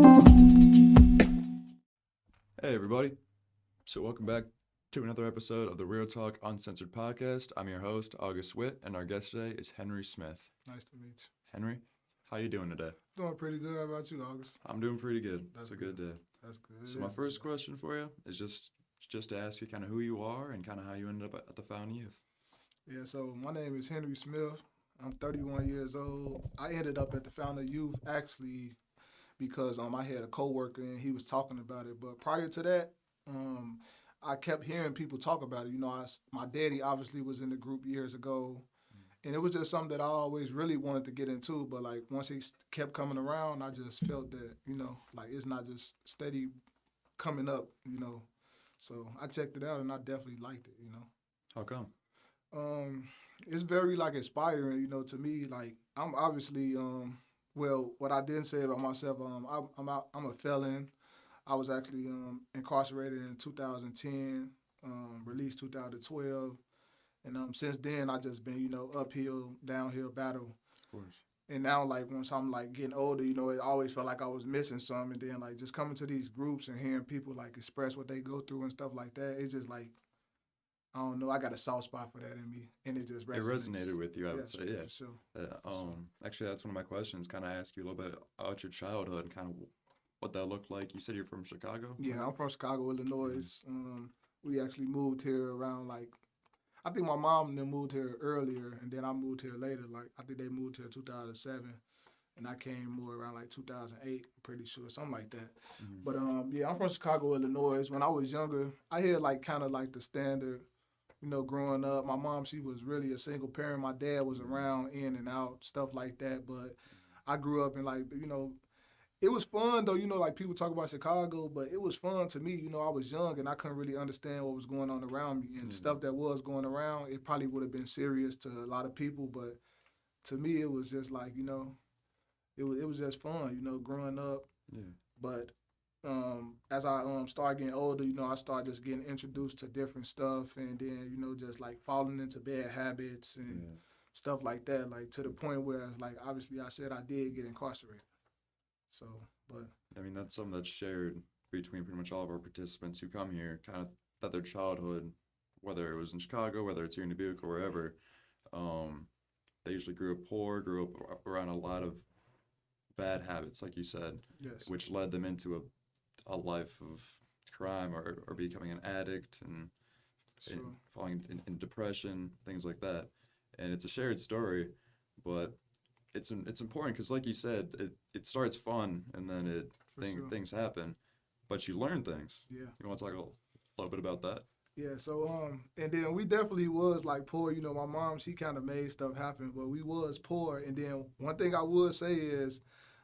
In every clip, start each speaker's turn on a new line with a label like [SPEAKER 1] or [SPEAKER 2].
[SPEAKER 1] Hey, everybody. So, welcome back to another episode of the Real Talk Uncensored podcast. I'm your host, August Witt, and our guest today is Henry Smith.
[SPEAKER 2] Nice to meet
[SPEAKER 1] Henry, how you doing today?
[SPEAKER 2] you. Doing pretty good. How about you, August?
[SPEAKER 1] I'm doing pretty good.
[SPEAKER 2] That's
[SPEAKER 1] It's a good day.
[SPEAKER 2] That's good.
[SPEAKER 1] So, my first question for you is just to ask you kind of who you are and kind of how you ended up at the Fountain Youth.
[SPEAKER 2] Yeah, so my name is Henry Smith. I'm 31 years old. I ended up at the Fountain Youth actually because I had a coworker and he was talking about it. But prior to that, I kept hearing people talk about it. My daddy obviously was in the group years ago, and it was just something that I always really wanted to get into. But like once he kept coming around, I just felt that like it's not just steady coming up. So I checked it out and I definitely liked it.
[SPEAKER 1] How come?
[SPEAKER 2] It's very like inspiring. To me. Like I'm obviously well, what I didn't say about myself, I'm a felon. I was actually incarcerated in 2010, released 2012, and since then I just been uphill, downhill battle.
[SPEAKER 1] Of course.
[SPEAKER 2] And now like once I'm like getting older, it always felt like I was missing something. And then like just coming to these groups and hearing people like express what they go through and stuff like that, it's just like I don't know. I got a soft spot for that in me, and it just
[SPEAKER 1] It
[SPEAKER 2] resonates.
[SPEAKER 1] resonated with you, I would
[SPEAKER 2] Yes,
[SPEAKER 1] say. Yeah.
[SPEAKER 2] for sure.
[SPEAKER 1] Actually, that's one of my questions. Kind of ask you a little bit about your childhood and kind of what that looked like. You said you're from Chicago?
[SPEAKER 2] Yeah, I'm from Chicago, Illinois. We actually moved here around like I think my mom and them moved here earlier, and then I moved here later. Like I think they moved here 2007, and I came more around like 2008. I'm pretty sure, something like that.
[SPEAKER 1] Mhm.
[SPEAKER 2] But yeah, I'm from Chicago, Illinois. When I was younger, I had like kind of like the standard. Growing up, my mom, she was really a single parent. My dad was around in and out, stuff like that. But I grew up in like, it was fun though, like people talk about Chicago, but it was fun to me. I was young and I couldn't really understand what was going on around me. And
[SPEAKER 1] Yeah.
[SPEAKER 2] stuff that was going around, it probably would have been serious to a lot of people. But to me, it was just like, it was just fun, growing up.
[SPEAKER 1] Yeah.
[SPEAKER 2] But as I started getting older, I started just getting introduced to different stuff, and then just like falling into bad habits and
[SPEAKER 1] Yeah.
[SPEAKER 2] stuff like that. Like to the point where it's like obviously I said I did get incarcerated. So, but
[SPEAKER 1] I mean, that's something that's shared between pretty much all of our participants who come here, kind of that their childhood, whether it was in Chicago, whether it's here in Dubuque or wherever, um, they usually grew up poor, grew up around a lot of bad habits, like you said,
[SPEAKER 2] yes,
[SPEAKER 1] which led them into a life of crime or becoming an addict and
[SPEAKER 2] sure,
[SPEAKER 1] falling in depression, things like that. And it's a shared story, but it's important because, like you said, it starts fun and then
[SPEAKER 2] for sure,
[SPEAKER 1] things happen, but you learn things.
[SPEAKER 2] yeah.
[SPEAKER 1] You want to talk a little bit about that?
[SPEAKER 2] Yeah, so and then we definitely was like poor. My mom, she kind of made stuff happen, but we was poor. And then one thing I would say is,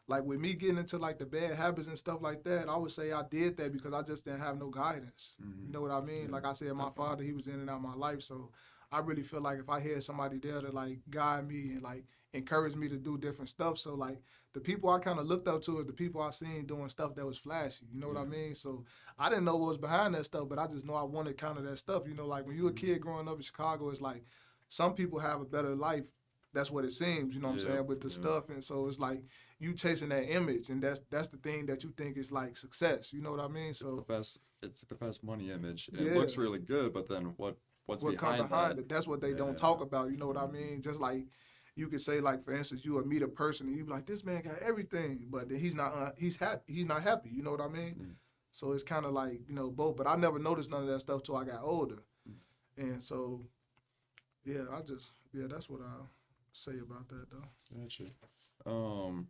[SPEAKER 2] like with me getting into like the bad habits and stuff like that, I would say I did that because I just didn't have no guidance.
[SPEAKER 1] Mm-hmm.
[SPEAKER 2] You know what I mean?
[SPEAKER 1] Yeah.
[SPEAKER 2] Like I said, my father, he was in and out of my life, so I really feel like if I had somebody there to like guide me and like encourage me to do different stuff, so like the people I kind of looked up to is the people I seen doing stuff that was flashy. You know what I
[SPEAKER 1] Yeah.
[SPEAKER 2] mean? So I didn't know what was behind that stuff, but I just know I wanted kind of that stuff. Like when you a kid growing up in Chicago, it's like some people have a better life. That's what it seems, you know what I'm
[SPEAKER 1] Yeah.
[SPEAKER 2] saying, with the
[SPEAKER 1] Yeah.
[SPEAKER 2] stuff. And so it's like you chasing that image, and that's the thing that you think is like success. You know what I mean? So
[SPEAKER 1] It's the best money image. And it
[SPEAKER 2] yeah,
[SPEAKER 1] looks really good, but then what's
[SPEAKER 2] what come
[SPEAKER 1] behind
[SPEAKER 2] behind
[SPEAKER 1] that?
[SPEAKER 2] it, that's what they don't
[SPEAKER 1] Yeah.
[SPEAKER 2] talk about. You know what I mean? Just like you could say, like for instance, you would meet a person and you be like, this man got everything, but then he's not he's happy. He's not happy. You know what I mean?
[SPEAKER 1] Yeah.
[SPEAKER 2] So it's kind of like both. But I never noticed none of that stuff till I got older, and so yeah, that's what I say about that though.
[SPEAKER 1] Gotcha. Um,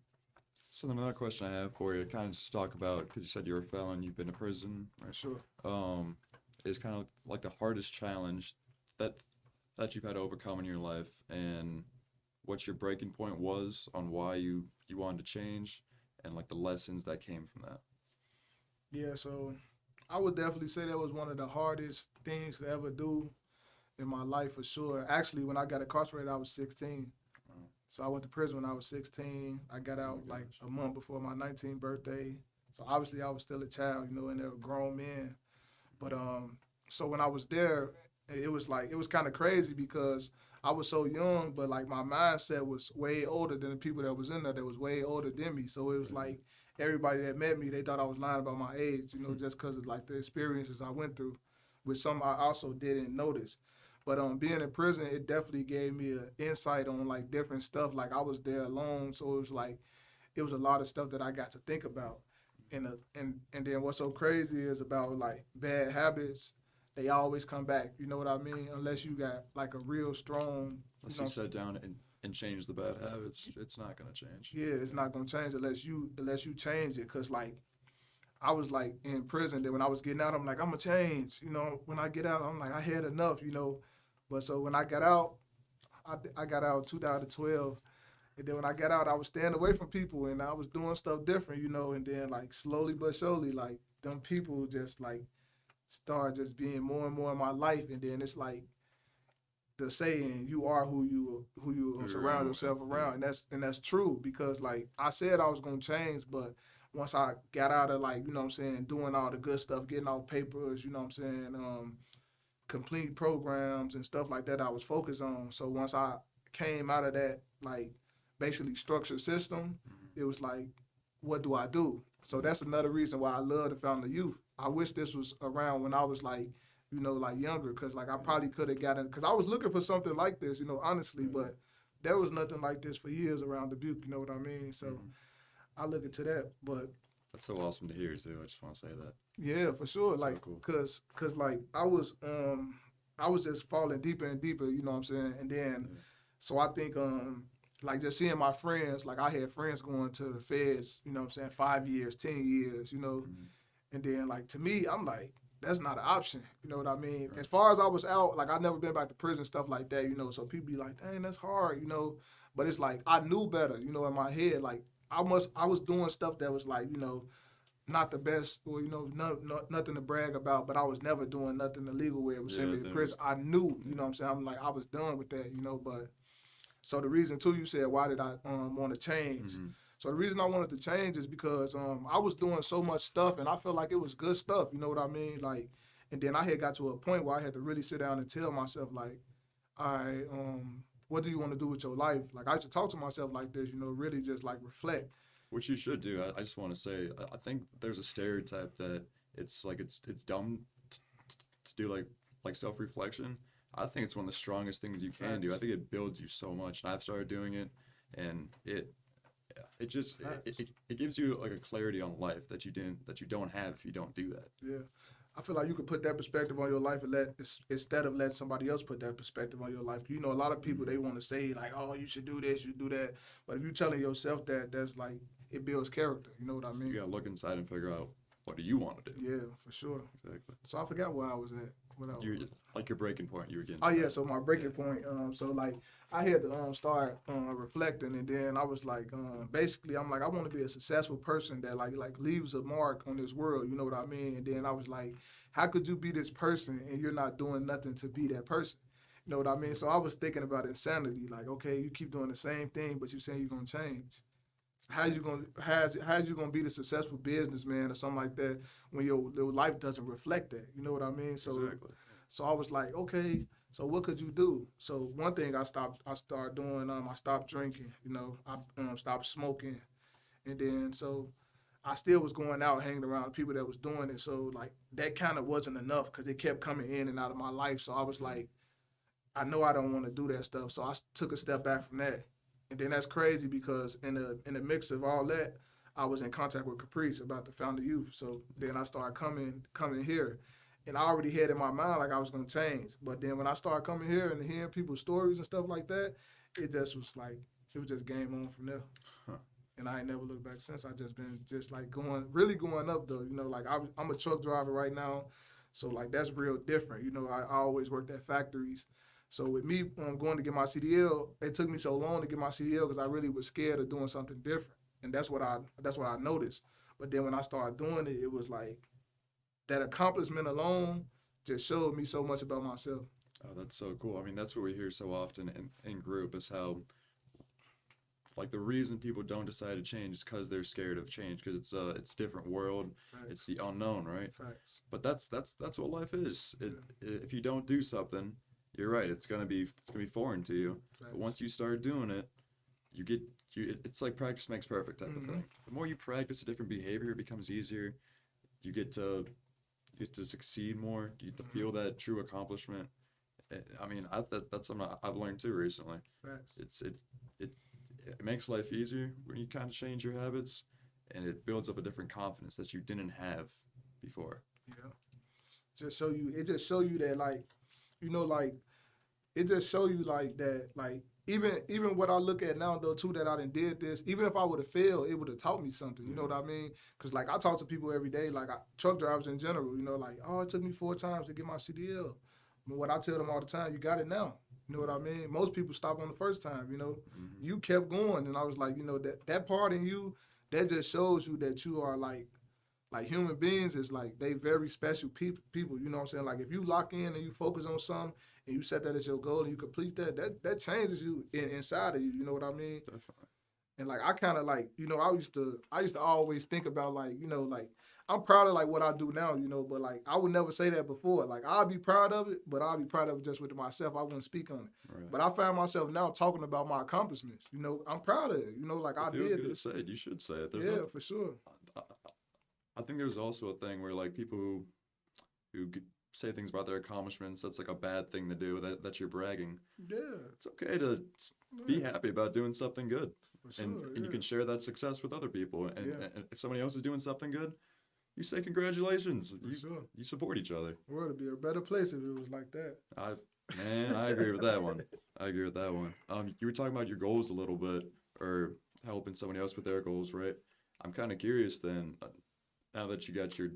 [SPEAKER 1] so then another question I have for you, kind of just talk about, because you said you're a felon, you've been to prison, right?
[SPEAKER 2] Sure.
[SPEAKER 1] Um, is kind of like the hardest challenge that you've had to overcome in your life, and what your breaking point was on why you wanted to change, and like the lessons that came from that.
[SPEAKER 2] Yeah, so I would definitely say that was one of the hardest things to ever do in my life for sure. Actually, when I got incarcerated, I was 16.
[SPEAKER 1] Wow.
[SPEAKER 2] So I went to prison when I was 16. I got
[SPEAKER 1] Oh
[SPEAKER 2] out
[SPEAKER 1] my
[SPEAKER 2] like
[SPEAKER 1] gosh.
[SPEAKER 2] a month before my 19th birthday. So obviously I was still a child, and they were grown men. But so when I was there, it was kind of crazy because I was so young, but like my mindset was way older than the people that was in there that was way older than me. So it was like everybody that met me, they thought I was lying about my age, just because of like the experiences I went through, which some I also didn't notice. But being in prison, it definitely gave me an insight on like different stuff. Like I was there alone, so it was like it was a lot of stuff that I got to think about. And then what's so crazy is about like bad habits, they always come back. You know what I mean? Unless you got like a real strong,
[SPEAKER 1] Unless you sit down and change the bad habits, it's not gonna change.
[SPEAKER 2] yeah, it's not gonna change unless you change it. Cause like I was like in prison. Then when I was getting out, I'm like I'm gonna change. When I get out, I'm like I had enough. But so when I got out, I got out in 2012. And then when I got out, I was staying away from people and I was doing stuff different. And then like slowly but surely, like them people just like start just being more and more in my life. And then it's like the saying, "You are who you surround yourself around," and that's true because like I said I was gonna change, but once I got out of like what I'm saying, doing all the good stuff, getting all papers, what I'm saying, complete programs and stuff like that, I was focused on. So once I came out of that like basically structured system, it was like, what do I do? So that's another reason why I love the Fountain of Youth. I wish this was around when I was like, like younger, because like I probably could have gotten, because I was looking for something like this, honestly, but there was nothing like this for years around Dubuque, you know what I mean? So I look into that, but
[SPEAKER 1] That's so awesome to hear too. I just want to say that.
[SPEAKER 2] yeah, for sure,
[SPEAKER 1] That's so
[SPEAKER 2] like,
[SPEAKER 1] cool.
[SPEAKER 2] cause like I was just falling deeper and deeper, you know what I'm saying? And then, so I think like just seeing my friends, like I had friends going to the feds, you know what I'm saying, 5 years, 10 years, and then like to me, I'm like, that's not an option, you know what I mean?
[SPEAKER 1] Right.
[SPEAKER 2] As far as I was out, like I never been back to prison, stuff like that, so people be like, dang, that's hard, but it's like I knew better, in my head, like I was doing stuff that was like, not the best or nothing to brag about, but I was never doing nothing illegal where it would send me to
[SPEAKER 1] then it
[SPEAKER 2] prison.
[SPEAKER 1] was,
[SPEAKER 2] I knew, what I'm saying, I'm like I was done with that, but so the reason too, you said why did I want to change? So the reason I wanted to change is because I was doing so much stuff and I felt like it was good stuff, you know what I mean? Like, and then I had got to a point where I had to really sit down and tell myself like, all right, what do you want to do with your life? Like I used to talk to myself like this, really just like reflect.
[SPEAKER 1] which you should do. I just want to say, I think there's a stereotype that it's like it's dumb to do like self reflection. I think it's one of the strongest things you can do. I think it builds you so much. And I've started doing it, and it just it gives you like a clarity on life that you don't have if you don't do that.
[SPEAKER 2] Yeah. I feel like you could put that perspective on your life and instead of letting somebody else put that perspective on your life. A lot of people they want to say like, oh, you should do this, you do that, but if you're telling yourself that, that's like it builds character. You know what I mean?
[SPEAKER 1] You gotta look inside and figure out what do you want to do.
[SPEAKER 2] Yeah, for sure.
[SPEAKER 1] Exactly.
[SPEAKER 2] So I forgot where I was at.
[SPEAKER 1] You're like your breaking point. You were getting.
[SPEAKER 2] Oh yeah, so my breaking point. So like I had to start reflecting, and then I was like, basically, I'm like, I want to be a successful person that like leaves a mark on this world. You know what I mean? And then I was like, how could you be this person and you're not doing nothing to be that person? You know what I mean? So I was thinking about insanity. Like, okay, you keep doing the same thing, but you're saying you're gonna change. How's you gonna be the successful businessman or something like that when your life doesn't reflect that? You know what I mean? So
[SPEAKER 1] Exactly.
[SPEAKER 2] so I was like, okay, so what could you do? So one thing I started doing, I stopped drinking, I stopped smoking, and then so I still was going out hanging around people that was doing it. So like that kind of wasn't enough because it kept coming in and out of my life. So I was like, I know I don't want to do that stuff. So I took a step back from that, and then that's crazy because in the mix of all that, I was in contact with Caprice about the Founder Youth. So then I started coming here. And I already had in my mind like I was gonna change. But then when I started coming here and hearing people's stories and stuff like that, it just was like it was just game on from there.
[SPEAKER 1] Huh.
[SPEAKER 2] And I ain't never looked back since. I just been just like really going up though. Like I'm a truck driver right now, so like that's real different. I always worked at factories. So with me going to get my CDL, it took me so long to get my CDL because I really was scared of doing something different, and that's what I noticed. But then when I started doing it, it was like that accomplishment alone just showed me so much about myself.
[SPEAKER 1] Oh, that's so cool. I mean, that's what we hear so often in group is how like the reason people don't decide to change is because they're scared of change because it's a different world.
[SPEAKER 2] Facts.
[SPEAKER 1] It's the unknown, right?
[SPEAKER 2] Facts.
[SPEAKER 1] But that's what life is. If you don't do something, you're right. It's gonna be foreign to you. But
[SPEAKER 2] Facts.
[SPEAKER 1] once you start doing it, it's like practice makes perfect type of
[SPEAKER 2] Mhm.
[SPEAKER 1] thing. The more you practice a different behavior, it becomes easier. You get to succeed more. You get to feel that true accomplishment. I mean, that's something I've learned too recently.
[SPEAKER 2] Facts.
[SPEAKER 1] It it makes life easier when you kind of change your habits, and it builds up a different confidence that you didn't have before.
[SPEAKER 2] Yeah. Just show you. It just show you that like, like it just show you like that like even what I look at now though too that I done did this. Even if I would have failed, it would have taught me something. You know what I mean? Because like I talk to people every day, like truck drivers in general. Like oh, it took me 4 times to get my CDL. But what I tell them all the time, you got it now. You know what I mean? Most people stop on the first time.
[SPEAKER 1] Hmm.
[SPEAKER 2] You kept going, and I was like, that part in you that just shows you that you are like human beings is like they very special people. You know what I'm saying? Like if you lock in and you focus on something and you set that as your goal and you complete that changes you inside of you. You know what I mean?
[SPEAKER 1] Definitely.
[SPEAKER 2] And like I kind of like I used to always think about like like I'm proud of like what I do now. But like I would never say that before. Like I'll be proud of it, but I'll be proud of it just with myself. I wouldn't speak on it.
[SPEAKER 1] Right.
[SPEAKER 2] But I find myself now talking about my accomplishments. I'm proud of it. Like
[SPEAKER 1] It
[SPEAKER 2] I
[SPEAKER 1] feels
[SPEAKER 2] did
[SPEAKER 1] good to
[SPEAKER 2] this.
[SPEAKER 1] say it. You should say it. There's
[SPEAKER 2] Yeah,
[SPEAKER 1] no.
[SPEAKER 2] for sure.
[SPEAKER 1] I, I think there's also a thing where like people who say things about their accomplishments. That's like a bad thing to do. That you're bragging.
[SPEAKER 2] Yeah,
[SPEAKER 1] It's okay to be
[SPEAKER 2] yeah,
[SPEAKER 1] happy about doing something good,
[SPEAKER 2] for
[SPEAKER 1] and
[SPEAKER 2] sure.
[SPEAKER 1] and you
[SPEAKER 2] Yeah,
[SPEAKER 1] can share that success with other people. And,
[SPEAKER 2] yeah,
[SPEAKER 1] and if somebody else is doing something good, you say congratulations.
[SPEAKER 2] for sure.
[SPEAKER 1] You support each other.
[SPEAKER 2] The world would be a better place if it was like that.
[SPEAKER 1] I I agree with that one. I agree with that one. You were talking about your goals a little bit, or helping somebody else with their goals, right? I'm kind of curious then. Now that you got your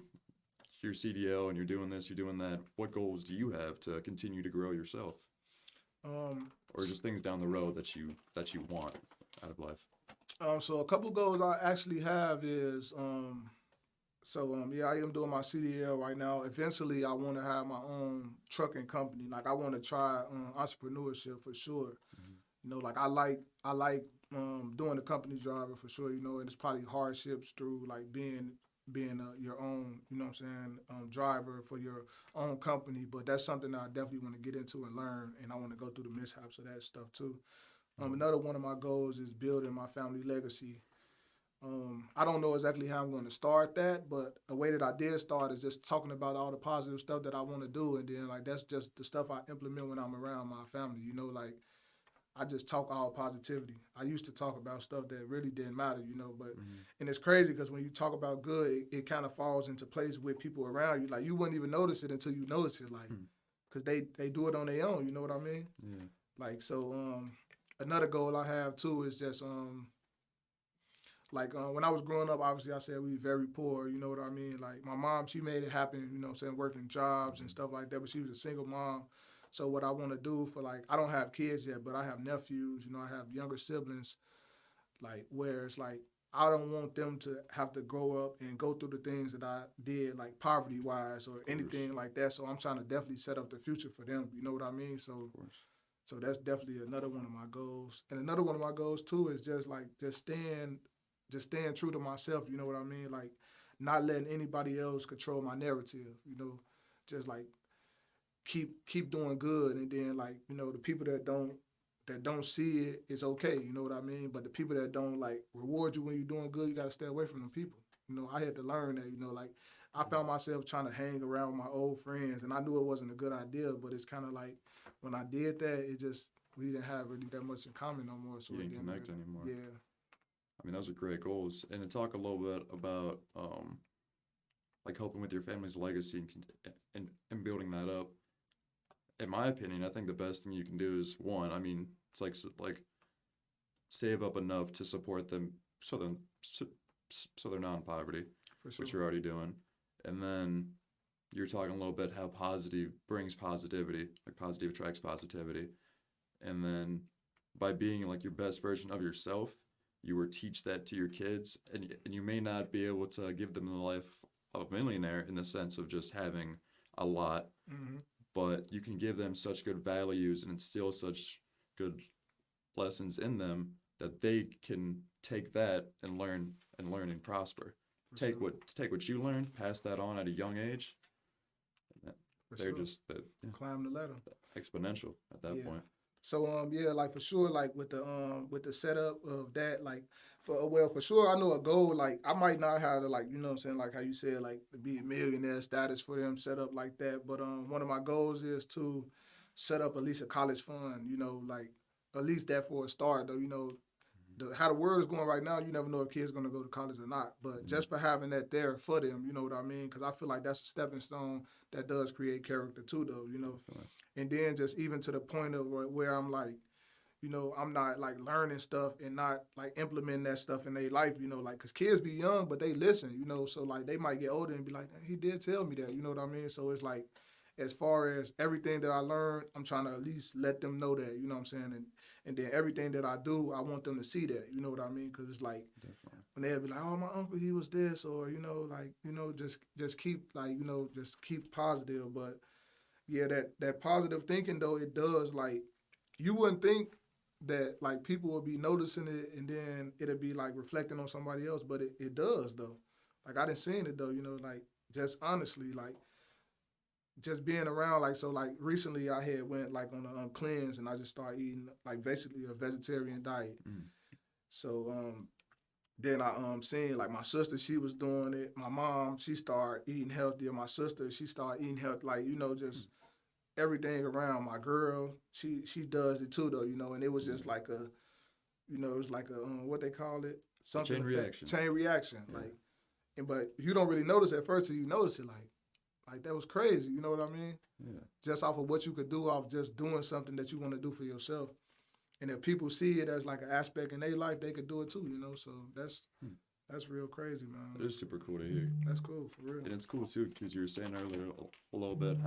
[SPEAKER 1] CDL and you're doing this, you're doing that. What goals do you have to continue to grow yourself,
[SPEAKER 2] Um,
[SPEAKER 1] or just things down the road that you want out of life?
[SPEAKER 2] so a couple goals I actually have is yeah, I am doing my CDL right now. Eventually, I want to have my own trucking company. Like I want to try entrepreneurship for sure.
[SPEAKER 1] Mhm.
[SPEAKER 2] Like I like doing the company driver for sure. And it's probably hardships through like being your own, what I'm saying, driver for your own company. But that's something that I definitely want to get into and learn, and I want to go through the mishaps of that stuff too. Another one of my goals is building my family legacy. I don't know exactly how I'm going to start that, but the way that I did start is just talking about all the positive stuff that I want to do, and then like that's just the stuff I implement when I'm around my family. Like I just talk all positivity. I used to talk about stuff that really didn't matter, but
[SPEAKER 1] Mhm.
[SPEAKER 2] and it's crazy because when you talk about good, it kind of falls into place with people around you. Like you wouldn't even notice it until you notice it, like
[SPEAKER 1] Hmm.
[SPEAKER 2] because they do it on their own. You know what I mean?
[SPEAKER 1] Yeah.
[SPEAKER 2] Like so. Another goal I have too is just like when I was growing up, obviously I said we were very poor. You know what I mean? Like my mom, she made it happen. What I'm saying, working jobs and stuff like that. But she was a single mom. So what I want to do for like, I don't have kids yet, but I have nephews. I have younger siblings. Like where it's like I don't want them to have to grow up and go through the things that I did, like poverty wise or
[SPEAKER 1] Of course.
[SPEAKER 2] anything like that. So I'm trying to definitely set up the future for them. You know what I mean? So
[SPEAKER 1] Of course.
[SPEAKER 2] so that's definitely another one of my goals. And another one of my goals too is just staying true to myself, you know what I mean? Like not letting anybody else control my narrative, just like keep doing good and then like, the people that don't see it is okay, you know what I mean? But the people that don't like reward you when you're doing good, you gotta stay away from them people. I had to learn that, like I found myself trying to hang around with my old friends and I knew it wasn't a good idea, but it's kinda like when I did that, it just we didn't have really that much in common no more. So
[SPEAKER 1] You
[SPEAKER 2] it
[SPEAKER 1] didn't
[SPEAKER 2] didn't
[SPEAKER 1] connect
[SPEAKER 2] really,
[SPEAKER 1] anymore.
[SPEAKER 2] yeah,
[SPEAKER 1] I mean, those are great goals. And to talk a little bit about like helping with your family's legacy and building that up. In my opinion, I think the best thing you can do is one. I mean, it's like save up enough to support them so they're not in poverty,
[SPEAKER 2] for sure.
[SPEAKER 1] which you're already doing. And then you're talking a little bit how positive brings positivity, like positive attracts positivity. And then by being like your best version of yourself, you will teach that to your kids, and you may not be able to give them the life of a millionaire in the sense of just having a lot,
[SPEAKER 2] Hmm.
[SPEAKER 1] but you can give them such good values and instill such good lessons in them that they can take that and prosper.
[SPEAKER 2] For sure.
[SPEAKER 1] Take what you learned, pass that on at a young age.
[SPEAKER 2] For
[SPEAKER 1] they're
[SPEAKER 2] sure.
[SPEAKER 1] just that
[SPEAKER 2] Climb the ladder.
[SPEAKER 1] exponential at that
[SPEAKER 2] Yeah.
[SPEAKER 1] point.
[SPEAKER 2] So yeah, like for sure, like with the setup of that, like for sure, I know a goal. Like I might not have to like what I'm saying, like how you said, like to be a millionaire status for them set up like that. But one of my goals is to set up at least a college fund. Like at least that for a start, though. How the world is going right now, you never know if kids gonna go to college or not. But
[SPEAKER 1] Mhm.
[SPEAKER 2] just for having that there for them, you know what I mean? Because I feel like that's a stepping stone that does create character too, though.
[SPEAKER 1] Definitely.
[SPEAKER 2] And then just even to the point of where I'm like, I'm not like learning stuff and not like implementing that stuff in their life, like, cause kids be young, but they listen, so like they might get older and be like, he did tell me that, you know what I mean? So it's like, as far as everything that I learned, I'm trying to at least let them know that, you know what I'm saying? And then everything that I do, I want them to see that, you know what I mean? Cause it's like,
[SPEAKER 1] Definitely.
[SPEAKER 2] when they'll be like, oh, my uncle, he was this, or, like, just keep like, just keep positive. But yeah, that positive thinking though, it does like, you wouldn't think that like people will be noticing it and then it'll be like reflecting on somebody else, but it does though. Like I didn't seen it though, like just honestly, like just being around, like so like recently I had went like on a cleanse and I just started eating like basically a vegetarian diet.
[SPEAKER 1] Mm.
[SPEAKER 2] So then I seen like my sister, she was doing it. My mom, she started eating healthier. My sister, she started eating health, like just everything around. My girl, she does it too though, and it was just like a, it was like a what they call it,
[SPEAKER 1] A chain reaction.
[SPEAKER 2] chain reaction,
[SPEAKER 1] Yeah.
[SPEAKER 2] like, and but you don't really notice at first till you notice it, like that was crazy, you know what I mean?
[SPEAKER 1] Yeah.
[SPEAKER 2] Just off of what you could do off just doing something that you want to do for yourself, and if people see it as like an aspect in their life, they could do it too, So that's real crazy,
[SPEAKER 1] It
[SPEAKER 2] man.
[SPEAKER 1] is super cool to hear.
[SPEAKER 2] That's cool for real.
[SPEAKER 1] And it's cool too because you were saying earlier a little bit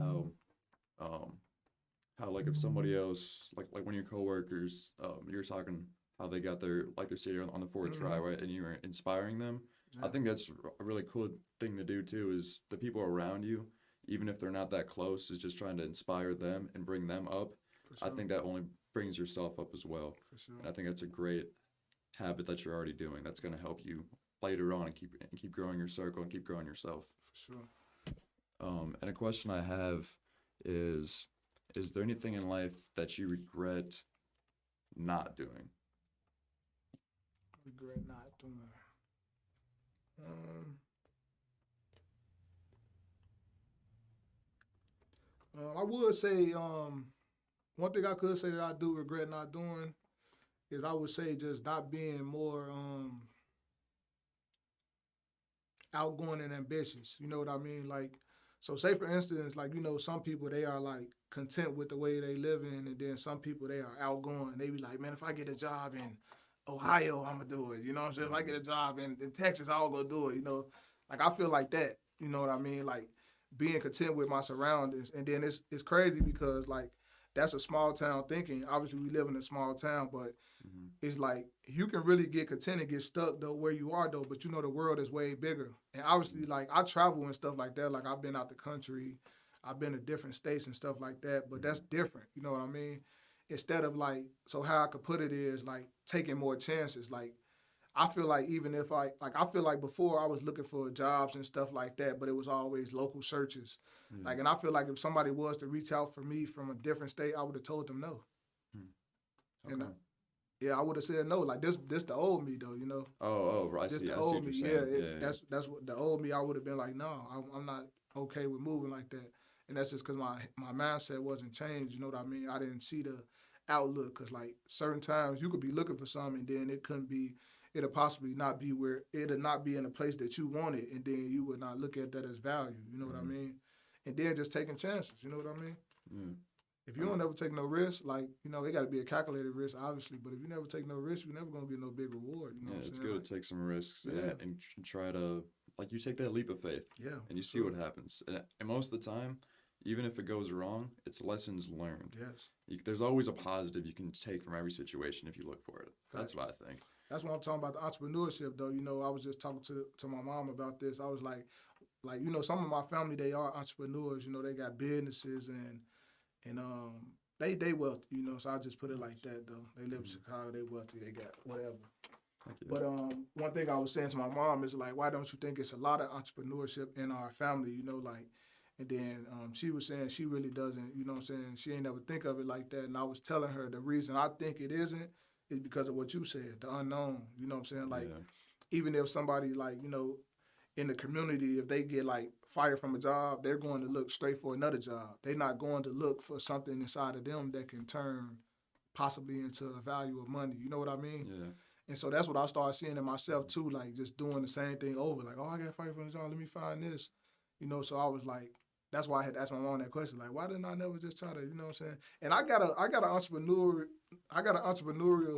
[SPEAKER 1] um, how like if somebody else like one of your coworkers, you're talking how they got their like their city on the 4th try,
[SPEAKER 2] Mhm.
[SPEAKER 1] right? And you were inspiring them. I
[SPEAKER 2] Yeah,
[SPEAKER 1] think that's a really cool thing to do too. Is the people around you, even if they're not that close, is just trying to inspire them and bring them up.
[SPEAKER 2] for
[SPEAKER 1] I
[SPEAKER 2] sure,
[SPEAKER 1] think that only brings yourself up as well.
[SPEAKER 2] for sure.
[SPEAKER 1] And I think that's a great habit that you're already doing. That's going to help you later on and keep growing your circle and keep growing yourself.
[SPEAKER 2] For sure.
[SPEAKER 1] And a question I have is there anything in life that you regret not doing?
[SPEAKER 2] Regret not doing. Um, I would say one thing I could say that I do regret not doing is I would say just not being more outgoing and ambitious. You know what I mean? Like, so say for instance, like some people they are like content with the way they live in, and then some people they are outgoing. They be like, man, if I get a job in Ohio, I'm gonna do it. You know what I'm saying? If I get a job in Texas, I'll go do it. Like I feel like that. You know what I mean? Like being content with my surroundings, and then it's crazy because like that's a small town thinking. Obviously, we live in a small town, but
[SPEAKER 1] Mm-hmm.
[SPEAKER 2] it's like you can really get content and get stuck though where you are though, but the world is way bigger. And obviously, like I travel and stuff like that. Like I've been out the country, I've been to different states and stuff like that. But that's different. You know what I mean? Instead of like, so how I could put it is like taking more chances. Like I feel like even if I feel like before I was looking for jobs and stuff like that, but it was always local searches.
[SPEAKER 1] Yeah.
[SPEAKER 2] Like, and I feel like if somebody was to reach out for me from a different state, I would have told them no.
[SPEAKER 1] Okay.
[SPEAKER 2] And yeah, I would have said no. Like this the old me though.
[SPEAKER 1] Oh, I
[SPEAKER 2] This
[SPEAKER 1] see.
[SPEAKER 2] the
[SPEAKER 1] I see
[SPEAKER 2] old
[SPEAKER 1] what
[SPEAKER 2] me.
[SPEAKER 1] you're
[SPEAKER 2] Yeah,
[SPEAKER 1] saying. Yeah.
[SPEAKER 2] that's what the old me. I would have been like, no, I'm not okay with moving like that. And that's just because my mindset wasn't changed. You know what I mean? I didn't see the outlook because like certain times you could be looking for something and then it couldn't be. It'll possibly not be where it'll not be in a place that you wanted, and then you would not look at that as value. You know what I
[SPEAKER 1] Mhm.
[SPEAKER 2] mean? And then just taking chances. You know what I mean?
[SPEAKER 1] Yeah.
[SPEAKER 2] If you don't ever take no risk, like, it got to be a calculated risk, obviously. But if you never take no risk, you're never going to get no big reward. You know
[SPEAKER 1] Yeah,
[SPEAKER 2] what I'm
[SPEAKER 1] it's
[SPEAKER 2] saying?
[SPEAKER 1] good
[SPEAKER 2] Like,
[SPEAKER 1] to take some risks
[SPEAKER 2] yeah.
[SPEAKER 1] and try to like you take that leap of faith
[SPEAKER 2] yeah.
[SPEAKER 1] and you
[SPEAKER 2] for
[SPEAKER 1] see
[SPEAKER 2] sure.
[SPEAKER 1] what happens. And most of the time, even if it goes wrong, it's lessons learned.
[SPEAKER 2] Yes.
[SPEAKER 1] There's always a positive you can take from every situation if you look for it. That's what I think.
[SPEAKER 2] That's what I'm talking about, the entrepreneurship, though. I was just talking to my mom about this. I was like, some of my family, they are entrepreneurs. They got businesses and they wealthy, so I just put it like that, though. They live in Chicago, they wealthy, they got whatever.
[SPEAKER 1] Thank you.
[SPEAKER 2] But one thing I was saying to my mom is like, why don't you think it's a lot of entrepreneurship in our family? Like, And then she was saying she really doesn't, you know what I'm saying? She ain't never think of it like that. And I was telling her the reason I think it isn't is because of what you said, the unknown. You know what I'm saying? Like,
[SPEAKER 1] Yeah.
[SPEAKER 2] even if somebody, like, you know, in the community, if they get like fired from a job, they're going to look straight for another job. They're not going to look for something inside of them that can turn possibly into a value of money. You know what I mean?
[SPEAKER 1] Yeah.
[SPEAKER 2] And so that's what I started seeing in myself too, like just doing the same thing over. Like, oh, I got fired from the job, let me find this. You know, so I was like, that's why I had to ask my mom that question. Like, why didn't I never just try to, you know what I'm saying? And I got an entrepreneurial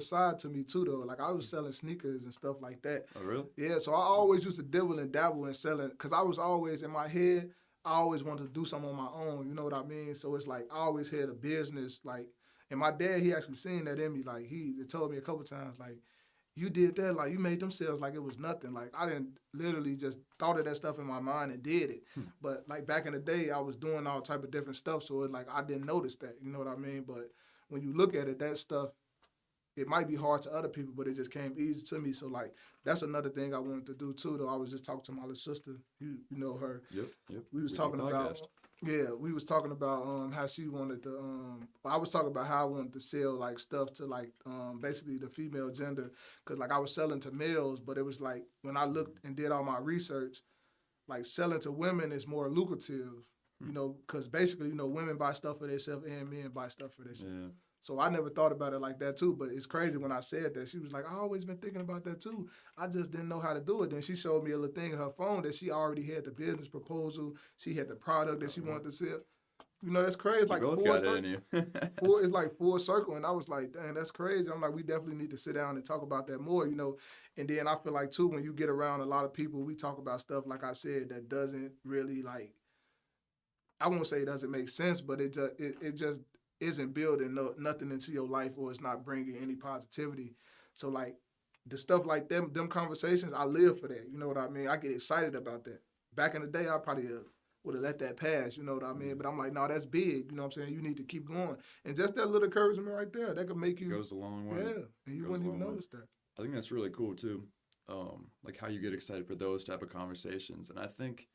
[SPEAKER 2] side to me too though. Like I was selling sneakers and stuff like that.
[SPEAKER 1] Oh, really?
[SPEAKER 2] Yeah, so I always used to dibble and dabble in selling because I was always in my head, I always wanted to do something on my own, you know what I mean? So it's like I always had a business, like, and my dad, he actually seen that in me. Like he told me a couple times, like, you did that, like you made them sales like it was nothing. Like I didn't literally just thought of that stuff in my mind and did it. But like back in the day, I was doing all type of different stuff, so it's like I didn't notice that. You know what I mean? But when you look at it, that stuff, it might be hard to other people, but it just came easy to me. So like that's another thing I wanted to do too. Though I was just talking to my little sister. You know her.
[SPEAKER 1] Yep. Yep.
[SPEAKER 2] We was
[SPEAKER 1] do
[SPEAKER 2] talking about
[SPEAKER 1] podcast.
[SPEAKER 2] we was talking about how she wanted to I was talking about how I wanted to sell like stuff to like basically the female gender, because like I was selling to males, but it was like when I looked and did all my research, like selling to women is more lucrative, you know, because basically, you know, women buy stuff for themselves and men buy stuff for themselves.
[SPEAKER 1] Yeah.
[SPEAKER 2] So I never thought about it like that too, but it's crazy when I said that. She was like, I always been thinking about that too. I just didn't know how to do it. Then she showed me a little thing on her phone that she already had the business proposal. She had the product that she wanted to sell. You know, that's crazy.
[SPEAKER 1] You
[SPEAKER 2] Like
[SPEAKER 1] both
[SPEAKER 2] full
[SPEAKER 1] got it
[SPEAKER 2] circle.
[SPEAKER 1] in you.
[SPEAKER 2] It's like full circle. And I was like, dang, that's crazy. I'm like, we definitely need to sit down and talk about that more, you know. And then I feel like too, when you get around a lot of people, we talk about stuff, like I said, that doesn't really like, I won't say it doesn't make sense, but it just isn't building nothing into your life, or it's not bringing any positivity. So like the stuff like them conversations, I live for that. You know what I mean? I get excited about that. Back in the day, I probably would have let that pass. You know what I mean? But I'm like, no, that's big. You know what I'm saying? You need to keep going. And just that little encouragement right there, that could make you,
[SPEAKER 1] Goes a long way.
[SPEAKER 2] yeah, and you
[SPEAKER 1] Goes
[SPEAKER 2] wouldn't
[SPEAKER 1] a
[SPEAKER 2] even
[SPEAKER 1] long way.
[SPEAKER 2] notice that.
[SPEAKER 1] I think that's really cool too. Like how you get excited for those type of conversations, and I think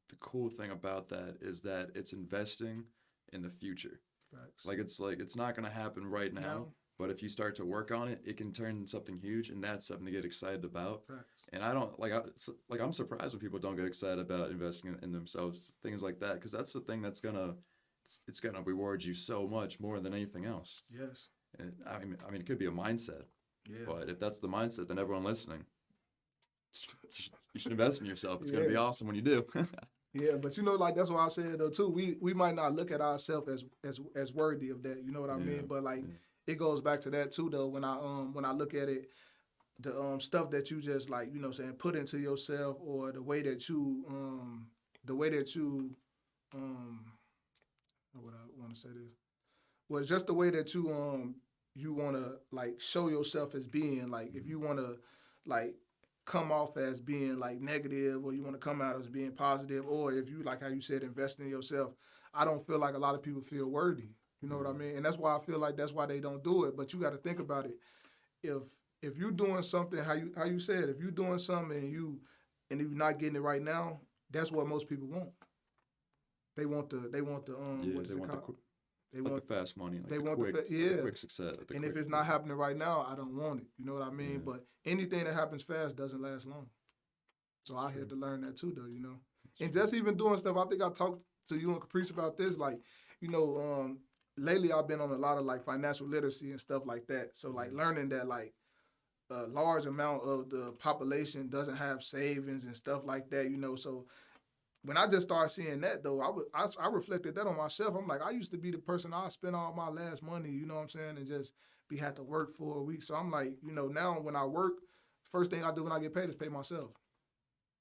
[SPEAKER 1] the cool thing about that is that it's investing in the future.
[SPEAKER 2] Facts.
[SPEAKER 1] Like it's not gonna happen right now,
[SPEAKER 2] No.
[SPEAKER 1] but if you start to work on it, it can turn into something huge, and that's something to get excited about.
[SPEAKER 2] Facts.
[SPEAKER 1] And I don't like I'm surprised when people don't get excited about investing in themselves, things like that, because that's the thing that's gonna it's gonna reward you so much more than anything else.
[SPEAKER 2] Yes.
[SPEAKER 1] And I mean, it could be a mindset,
[SPEAKER 2] Yeah.
[SPEAKER 1] but if that's the mindset, then everyone listening, you should invest in yourself. It's gonna be
[SPEAKER 2] Yeah.
[SPEAKER 1] awesome when you do.
[SPEAKER 2] Yeah, but you know, like that's why I said though too. We might not look at ourselves as worthy of that. You know what I
[SPEAKER 1] Yeah,
[SPEAKER 2] mean? But like
[SPEAKER 1] yeah.
[SPEAKER 2] it goes back to that too though. When I look at it, the stuff that you just like, you know what I'm saying, put into yourself, or the way that you how would I want to say this? Well, it's just the way that you want to like show yourself as being like, if you want to like come off as being like negative, or you want to come out as being positive, or if you like how you said invest in yourself, I don't feel like a lot of people feel worthy. You know what I mean? And that's why I feel like that's why they don't do it. But you got to think about it. If you're doing something, how you said, if you're doing something and you're not getting it right now, that's what most people want. They want the
[SPEAKER 1] Yeah,
[SPEAKER 2] what is
[SPEAKER 1] they
[SPEAKER 2] it
[SPEAKER 1] want
[SPEAKER 2] called? They
[SPEAKER 1] like
[SPEAKER 2] want
[SPEAKER 1] the fast money, like
[SPEAKER 2] they
[SPEAKER 1] the
[SPEAKER 2] want
[SPEAKER 1] quick,
[SPEAKER 2] the yeah.
[SPEAKER 1] the quick success. The
[SPEAKER 2] And if
[SPEAKER 1] quick,
[SPEAKER 2] it's not happening right now, I don't want it. You know what I mean?
[SPEAKER 1] Yeah.
[SPEAKER 2] But anything that happens fast doesn't last long. So I had to learn that too, though. You know, and just even doing stuff. I think I talked to you and Caprice about this. Like, you know, lately I've been on a lot of like financial literacy and stuff like that. So like learning that like a large amount of the population doesn't have savings and stuff like that. You know, so when I just started seeing that though, I reflected that on myself. I'm like, I used to be the person I spent all my last money, you know what I'm saying, and just had to work for a week. So I'm like, you know, now when I work, first thing I do when I get paid is pay myself.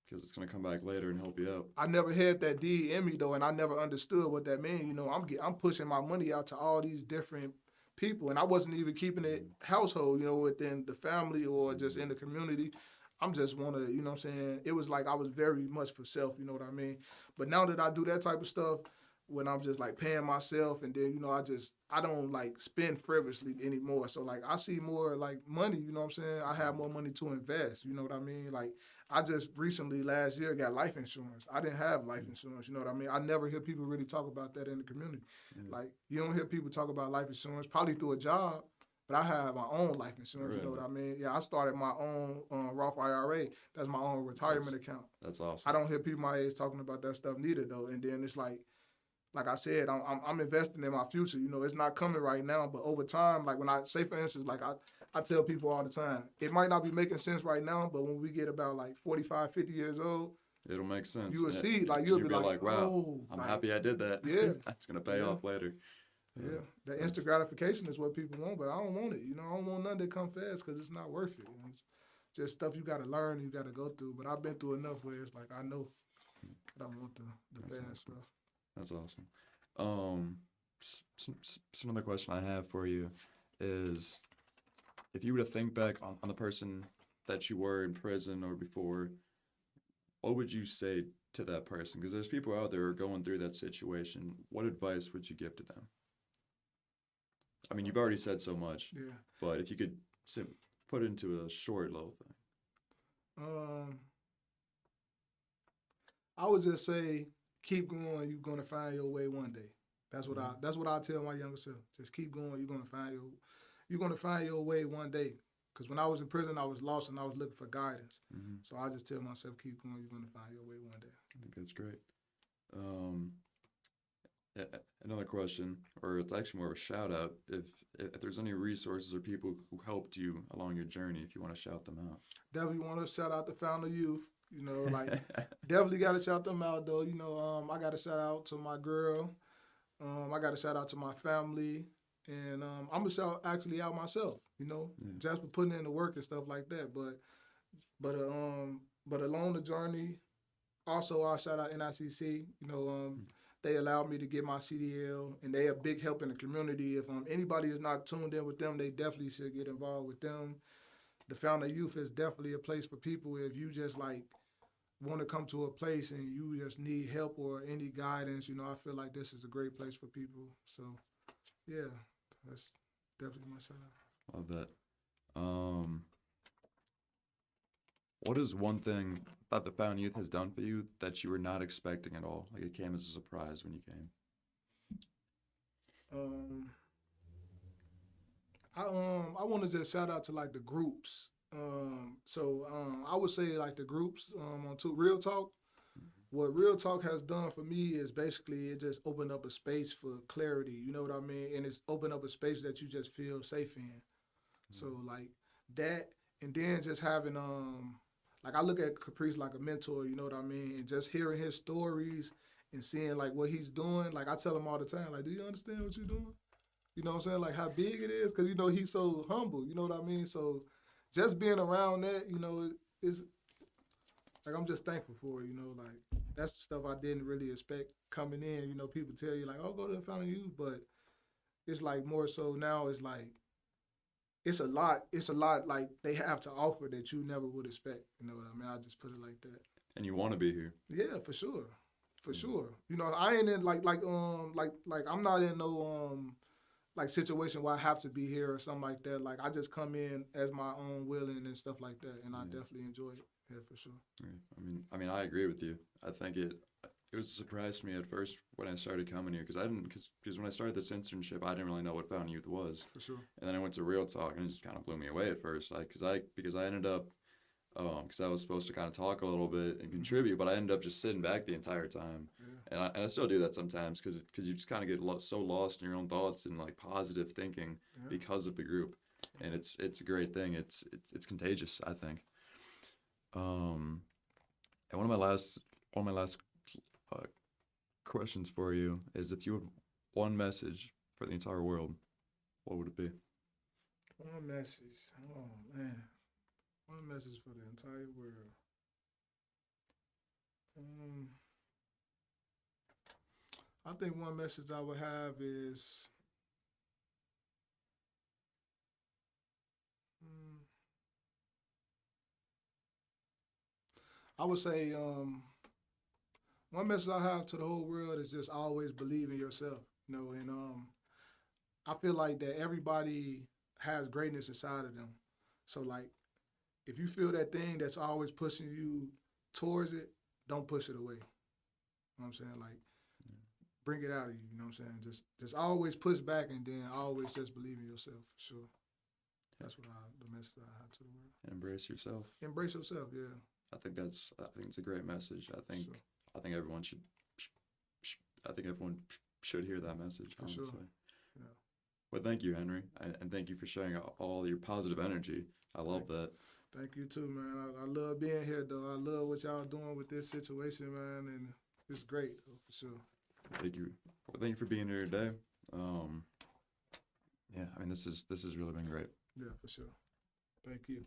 [SPEAKER 1] because it's gonna come back later and help you out.
[SPEAKER 2] I never had that deed in me though, and I never understood what that meant. You know, I'm pushing my money out to all these different people, and I wasn't even keeping it household, you know, within the family or just in the community. I'm just want to, you know what I'm saying? It was like I was very much for self, you know what I mean? But now that I do that type of stuff, when I'm just like paying myself, and then I don't like spend frivolously anymore. So like I see more like money, you know what I'm saying? I have more money to invest, you know what I mean? Like I just recently last year got life insurance. I didn't have life insurance, you know what I mean? I never hear people really talk about that in the community.
[SPEAKER 1] Yeah.
[SPEAKER 2] Like you don't hear people talk about life insurance, probably through a job, but I have my own life insurance, you know what
[SPEAKER 1] Really?
[SPEAKER 2] I mean? Yeah, I started my own Roth IRA. That's my own retirement account.
[SPEAKER 1] That's
[SPEAKER 2] I
[SPEAKER 1] awesome.
[SPEAKER 2] don't hear people my age talking about that stuff neither though. And then it's like I said, I'm investing in my future. You know, it's not coming right now, but over time, like when I say, for instance, like I tell people all the time, it might not be making sense right now, but when we get about like 45, 50 years old,
[SPEAKER 1] It'll make sense.
[SPEAKER 2] you will see, like
[SPEAKER 1] And
[SPEAKER 2] you'll
[SPEAKER 1] you'll
[SPEAKER 2] be
[SPEAKER 1] be
[SPEAKER 2] like,
[SPEAKER 1] like, wow,
[SPEAKER 2] oh,
[SPEAKER 1] I'm
[SPEAKER 2] like
[SPEAKER 1] happy I did that.
[SPEAKER 2] yeah,
[SPEAKER 1] That's gonna pay
[SPEAKER 2] yeah,
[SPEAKER 1] off later.
[SPEAKER 2] yeah. The
[SPEAKER 1] That's
[SPEAKER 2] instant gratification is what people want, but I don't want it. You know, I don't want nothing to come fast because it's not worth it. You know? It's just stuff you got to learn, you got to go through. But I've been through enough where it's like I know I don't want the
[SPEAKER 1] That's
[SPEAKER 2] fast
[SPEAKER 1] awesome.
[SPEAKER 2] stuff.
[SPEAKER 1] That's awesome. Some other question I have for you is, if you were to think back on the person that you were in prison or before, what would you say to that person? Because there's people out there who are going through that situation. What advice would you give to them? I mean, you've already said so much,
[SPEAKER 2] Yeah.
[SPEAKER 1] but if you could put it into a short little thing.
[SPEAKER 2] Um, I would just say keep going. You're gonna find your way one day. That's what I tell my younger self. Just keep going. You're gonna find your way one day. Because when I was in prison, I was lost and I was looking for guidance.
[SPEAKER 1] Mm-hmm.
[SPEAKER 2] So I just tell myself, keep going. You're gonna find your way one day.
[SPEAKER 1] I think that's great. Um, Another question, or it's actually more of a shout out. If there's any resources or people who helped you along your journey, if you want to shout them out.
[SPEAKER 2] Definitely want to shout out the Founder Youth. You know, like definitely got to shout them out though. You know, I got to shout out to my girl. I got to shout out to my family, and I'm gonna shout actually out myself. You know,
[SPEAKER 1] Yeah.
[SPEAKER 2] just for putting in the work and stuff like that. But along the journey, also I shout out NICC. You know, they allowed me to get my CDL, and they a big help in the community. If anybody is not tuned in with them, they definitely should get involved with them. The Founder Youth is definitely a place for people if you just like want to come to a place and you just need help or any guidance. You know, I feel like this is a great place for people. So, yeah, that's definitely my shout out.
[SPEAKER 1] Love that. What is one thing that the Found Youth has done for you that you were not expecting at all? Like it came as a surprise when you came.
[SPEAKER 2] I want to just shout out to like the groups. I would say like the groups on Real Talk. What Real Talk has done for me is basically it just opened up a space for clarity. You know what I mean? And it's opened up a space that you just feel safe in. So like that, and then just having like I look at Caprice like a mentor. You know what I mean? And just hearing his stories and seeing like what he's doing. Like I tell him all the time, like, do you understand what you're doing? You know what I'm saying? Like how big it is, because you know he's so humble. You know what I mean? So just being around that, you know, is like I'm just thankful for it. You know, like that's the stuff I didn't really expect coming in. You know, people tell you like, "Oh, go to the Fountain Youth," but it's like more so now. It's like it's a lot. It's a lot like they have to offer that you never would expect. You know what I mean? I just put it like that.
[SPEAKER 1] And you want to be here.
[SPEAKER 2] Yeah, for sure. You know, I ain't in like I'm not in no like situation where I have to be here or something like that. Like I just come in as my own willing and stuff like that, and I definitely enjoy it. Yeah, for sure.
[SPEAKER 1] Yeah. I mean, I agree with you. I think it was a surprise to me at first when I started coming here because when I started this internship, I didn't really know what Fountain Youth was.
[SPEAKER 2] For sure.
[SPEAKER 1] And then I went to Real Talk, and it just kind of blew me away at first. Like because I ended up because I was supposed to kind of talk a little bit and contribute, but I ended up just sitting back the entire time. Yeah. And I still do that sometimes because you just kind of get so lost in your own thoughts and like positive thinking because of the group, and it's a great thing. It's contagious, I think. And one of my last questions for you is, if you had one message for the entire world, what would it be?
[SPEAKER 2] One message. Oh man. One message for the entire world. I think one message I would have is I would say one message I have to the whole world is just always believe in yourself. You know, and I feel like that everybody has greatness inside of them. So like, if you feel that thing that's always pushing you towards it, don't push it away. You know what I'm saying? Like, bring it out of you. You know what I'm saying? Just always push back, and then always just believe in yourself for sure. That's the message I have to the world.
[SPEAKER 1] Embrace yourself.
[SPEAKER 2] Embrace yourself. Yeah.
[SPEAKER 1] I think it's a great message.
[SPEAKER 2] Sure.
[SPEAKER 1] I think everyone should hear that message.
[SPEAKER 2] For
[SPEAKER 1] honestly.
[SPEAKER 2] sure. Yeah.
[SPEAKER 1] Well, thank you, Henry, and thank you for sharing all your positive energy. I love that.
[SPEAKER 2] Thank you too, man. I love being here, though. I love what y'all doing with this situation, man, and it's great for sure.
[SPEAKER 1] Thank you. Well, thank you for being here today. Yeah, I mean, this has really been great.
[SPEAKER 2] Yeah, for sure. Thank you.